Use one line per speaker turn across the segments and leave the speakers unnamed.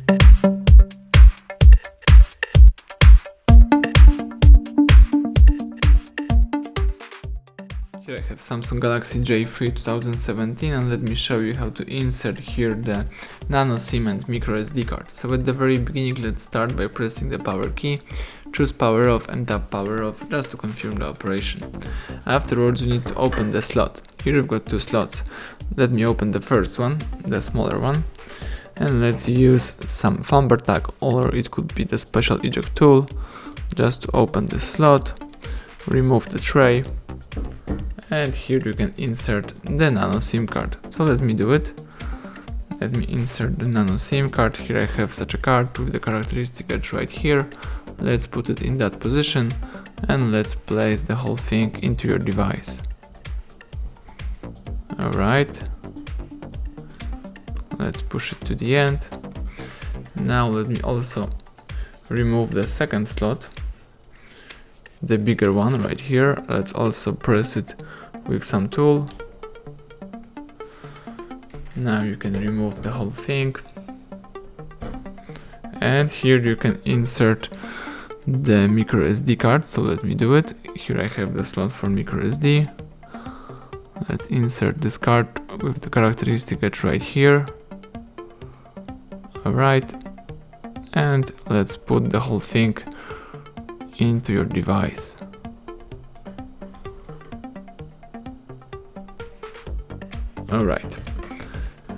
Here I have Samsung Galaxy J3 2017, and let me show you how to insert here the Nano SIM and micro SD card. So at the very beginning, let's start by pressing the power key, choose power off and tap power off just to confirm the operation. Afterwards we need to open the slot. Here we've got two slots. Let me open the first one, the smaller one, and let's use some thumper tag, or it could be the special eject tool, just to open the slot, remove the tray, and here you can insert the Nano SIM card. So let me do it. Let me insert the Nano SIM card. Here I have such a card with the characteristic edge right here. Let's put it in that position and let's place the whole thing into your device. Alright, let's push it to the end. Now let me also remove the second slot, the bigger one right here. Let's also press it with some tool. Now you can remove the whole thing, and here you can insert the micro SD card. So let me do it. Here I have the slot for micro SD. Let's insert this card with the characteristic edge right here. Alright, and let's put the whole thing into your device. Alright,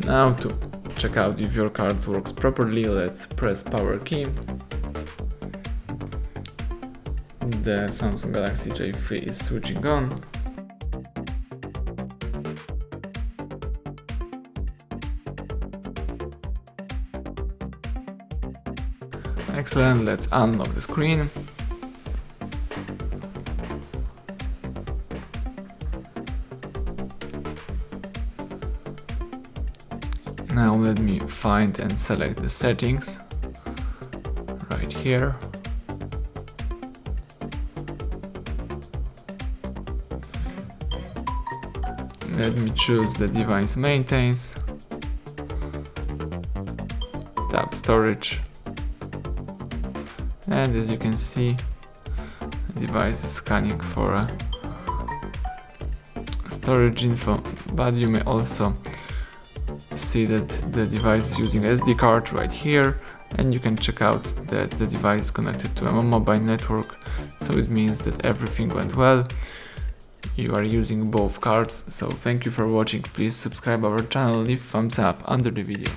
now to check out if your card works properly, let's press power key. The Samsung Galaxy J3 is switching on. Excellent, let's unlock the screen. Now let me find and select the settings right here. Let me choose the device maintains, tap storage, and as you can see, the device is scanning for a storage info, but you may also see that the device is using SD card right here, and you can check out that the device is connected to a mobile network, so it means that everything went well. You are using both cards. So thank you for watching. Please subscribe our channel, leave thumbs up under the video.